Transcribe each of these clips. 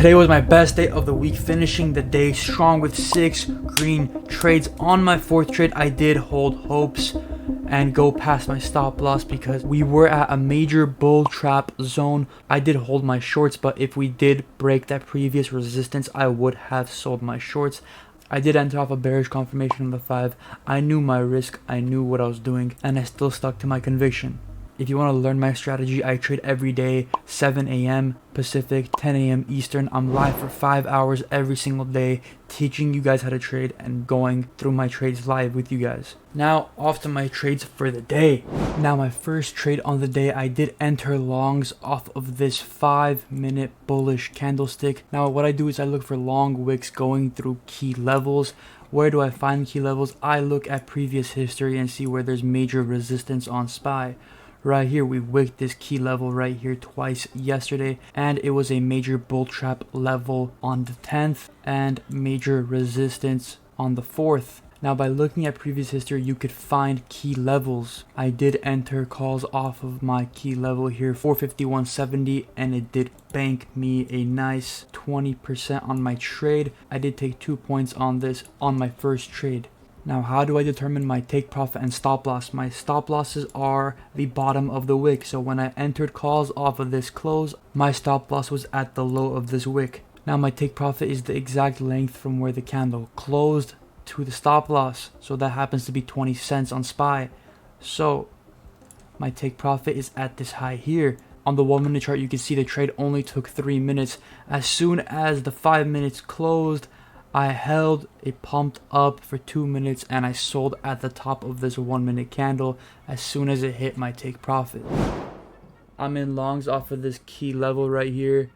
Today was my best day of the week, finishing the day strong with 6 green trades. On my 4th trade, I did hold hopes and go past my stop loss because we were at a major bull trap zone. I did hold my shorts, but if we did break that previous resistance, I would have sold my shorts. I did enter off a bearish confirmation on the 5. I knew my risk, I knew what I was doing, and I still stuck to my conviction. If you want to learn my strategy, I trade every day, 7 a.m. Pacific, 10 a.m. Eastern. I'm live for 5 hours every single day, teaching you guys how to trade and going through my trades live with you guys. Now, off to my trades for the day. Now, my first trade on the day, I did enter longs off of this 5-minute bullish candlestick. Now, what I do is I look for long wicks going through key levels. Where do I find key levels? I look at previous history and see where there's major resistance on SPY. Right here, we wicked this key level right here twice yesterday, and it was a major bull trap level on the 10th and major resistance on the 4th. Now, by looking at previous history, you could find key levels. I did enter calls off of my key level here, 451.70, and it did bank me a nice 20% on my trade. I did take 2 points on this on my first trade. Now, how do I determine my take profit and stop loss? My stop losses are the bottom of the wick. So when I entered calls off of this close, my stop loss was at the low of this wick. Now, my take profit is the exact length from where the candle closed to the stop loss. So that happens to be 20 cents on SPY. So my take profit is at this high here. On the 1-minute chart, you can see the trade only took 3 minutes. As soon as the 5 minutes closed, I held a pumped up for 2 minutes and I sold at the top of this 1-minute candle as soon as it hit my take profit. I'm in longs off of this key level right here,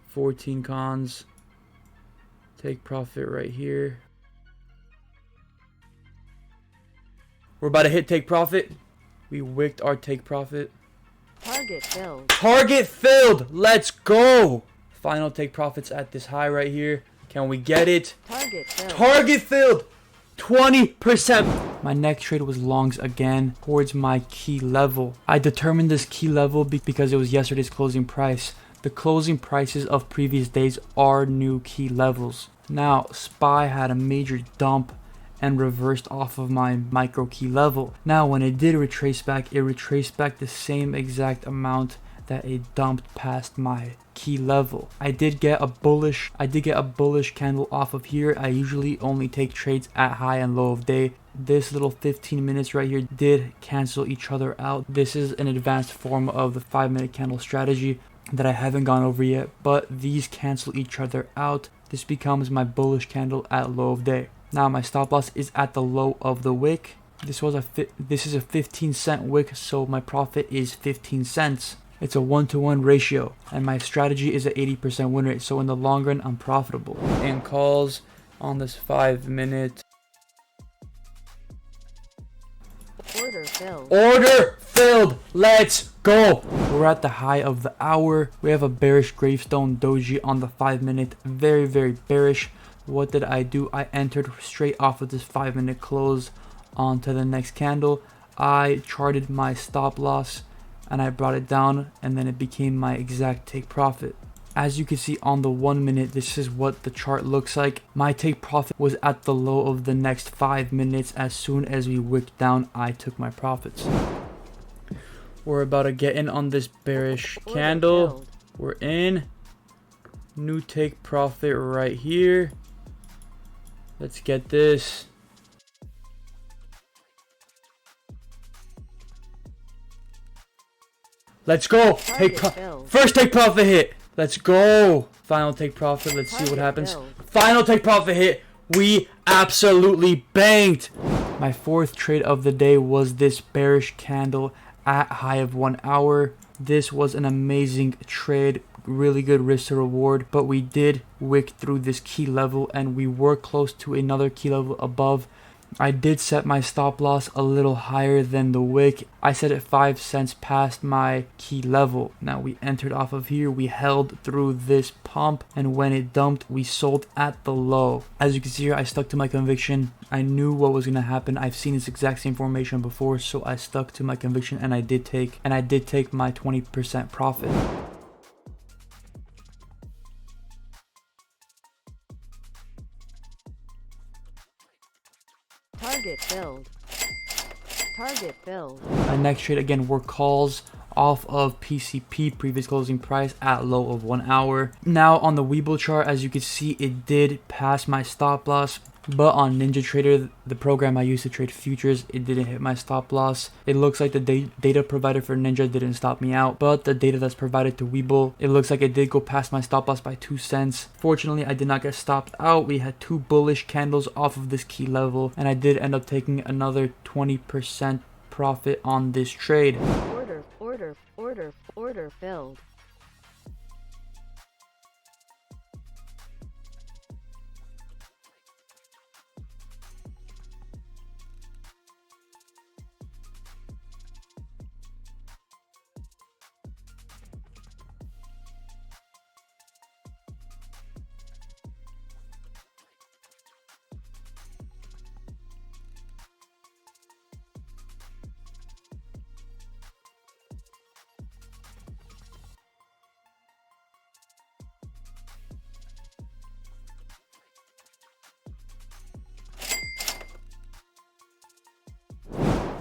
14 cons, take profit right here. We're about to hit take profit. We wicked our take profit. Target filled. Target filled. Let's go. Final take profits at this high right here. Can we get it? Target filled. Target filled. 20%. My next trade was longs again towards my key level. I determined this key level because it was yesterday's closing price. The closing prices of previous days are new key levels. Now, SPY had a major dump and reversed off of my micro key level. Now, when it did retrace back, it retraced back the same exact amount that it dumped past my key level. I did get a bullish candle off of here. I usually only take trades at high and low of day. This little 15 minutes right here did cancel each other out. This is an advanced form of the 5-minute candle strategy that I haven't gone over yet, but these cancel each other out. This becomes my bullish candle at low of day. Now my stop loss is at the low of the wick. This is a 15-cent wick, so my profit is 15 cents. It's a 1-to-1 ratio, and my strategy is an 80% win rate, so in the long run, I'm profitable. And calls on this 5-minute. Order filled. Order filled. Let's go. We're at the high of the hour. We have a bearish gravestone doji on the 5-minute. Very, very bearish. What did I do? I entered straight off of this 5-minute close onto the next candle. I charted my stop loss and I brought it down, and then it became my exact take profit. As you can see on the 1-minute, this is what the chart looks like. My take profit was at the low of the next 5 minutes. As soon as we wicked down, I took my profits. We're about to get in on this bearish candle. We're in. New take profit right here. Let's get this. Let's go. First take profit hit. Let's go. Final take profit. Let's see what happens. Final take profit hit. We absolutely banked. My 4th trade of the day was this bearish candle at high of 1 hour. This was an amazing trade. Really good risk to reward, but we did wick through this key level and we were close to another key level above. I did set my stop loss a little higher than the wick. I set it 5 cents past my key level. Now we entered off of here. We held through this pump, and when it dumped, we sold at the low. As you can see here, I stuck to my conviction. I knew what was going to happen. I've seen this exact same formation before, so I stuck to my conviction and I did take my 20% profit. Target filled. Target filled. My next trade again were calls off of PCP, previous closing price, at low of 1 hour. Now on the Webull chart, as you can see, it did pass my stop loss, but on NinjaTrader, the program I use to trade futures, it didn't hit my stop loss. It looks like the data provided for Ninja didn't stop me out, but the data that's provided to Webull, it looks like it did go past my stop loss by 2 cents. Fortunately, I did not get stopped out. We had 2 bullish candles off of this key level, and I did end up taking another 20% profit on this trade. Order filled.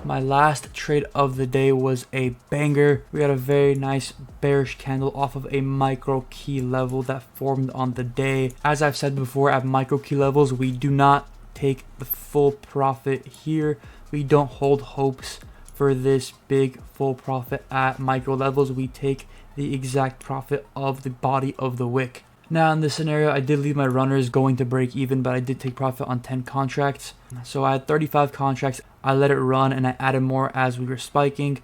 My last trade of the day was a banger. We got a very nice bearish candle off of a micro key level that formed on the day. As I've said before, at micro key levels, we do not take the full profit here. We don't hold hopes for this big full profit at micro levels. We take the exact profit of the body of the wick. Now in this scenario, I did leave my runners going to break even, but I did take profit on 10 contracts. So I had 35 contracts. I let it run and I added more as we were spiking.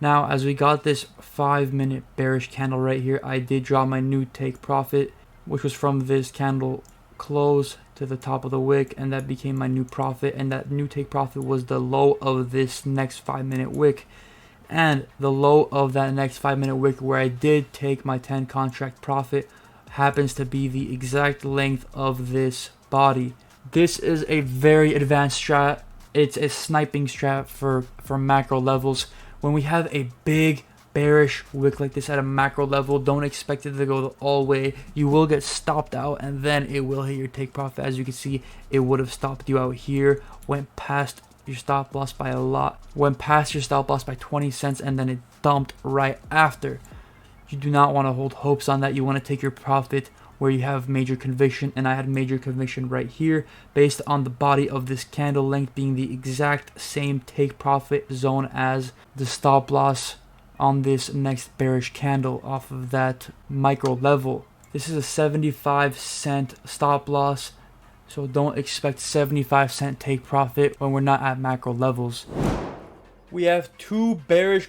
Now as we got this 5-minute bearish candle right here, I did draw my new take profit, which was from this candle close to the top of the wick, and that became my new profit. And that new take profit was the low of this next 5-minute wick. And the low of that next 5-minute wick where I did take my 10 contract profit happens to be the exact length of this body. This is a very advanced strat. It's a sniping strat for macro levels. When we have a big bearish wick like this at a macro level, don't expect it to go all the way. You will get stopped out and then it will hit your take profit. As you can see, it would have stopped you out here, went past your stop loss by a lot, went past your stop loss by 20 cents, and then it dumped right after. You do not want to hold hopes on that. You want to take your profit where you have major conviction, and I had major conviction right here based on the body of this candle length being the exact same take profit zone as the stop loss on this next bearish candle off of that micro level. This is a 75-cent stop loss, so don't expect 75-cent take profit when we're not at macro levels. We have 3 bearish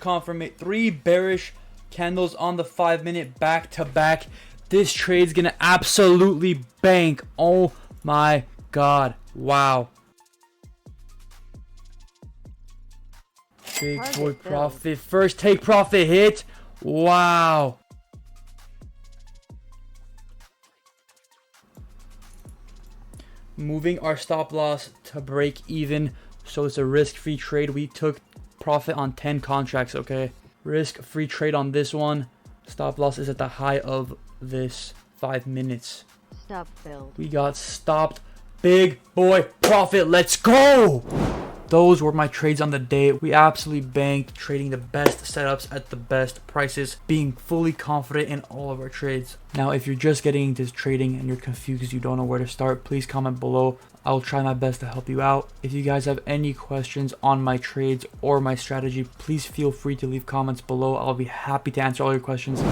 candles on the 5-minute back to back. This trade's gonna absolutely bank. Oh my god. Wow. Big boy profit. First take profit hit. Wow. Moving our stop loss to break even, so it's a risk-free trade. We took profit on 10 contracts, okay? Risk-free trade on this one. Stop loss is at the high of this 5 minutes. Stop filled. We got stopped. Big boy profit. Let's go. Those were my trades on the day. We absolutely banked, trading the best setups at the best prices, being fully confident in all of our trades. Now, if you're just getting into trading and you're confused, you don't know where to start, please comment below. I'll try my best to help you out. If you guys have any questions on my trades or my strategy, please feel free to leave comments below. I'll be happy to answer all your questions.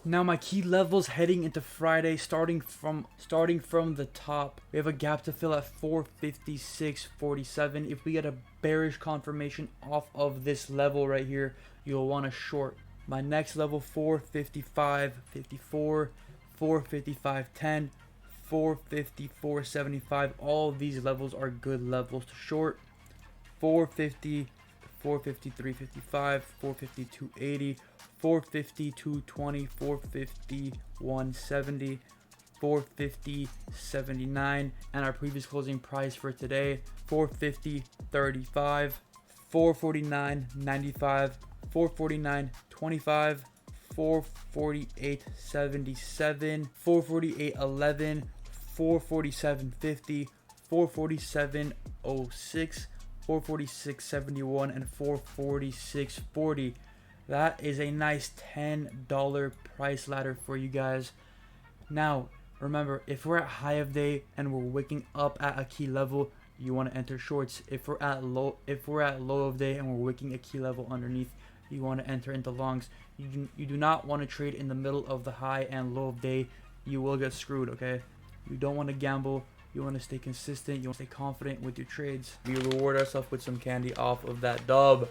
Now my key levels heading into Friday, starting from the top. We have a gap to fill at 456.47. If we get a bearish confirmation off of this level right here, you'll want to short. My next level, 455.54, 455.10, 454.75. All of these levels are good levels to short. 450, 453.55, 452.80, 450.220, 450.170, 450.79, and our previous closing price for today, 450.35, 449.95, 449.25, 448.77, 448.11, 447.50, 447.06, 446.71, and 446.40. That is a nice $10 price ladder for you guys. Now, remember, if we're at high of day and we're waking up at a key level, you want to enter shorts. If we're at low of day and we're wicking a key level underneath, you want to enter into longs. You do not want to trade in the middle of the high and low of day. You will get screwed, okay? You don't want to gamble. You want to stay consistent. You want to stay confident with your trades. We reward ourselves with some candy off of that dub.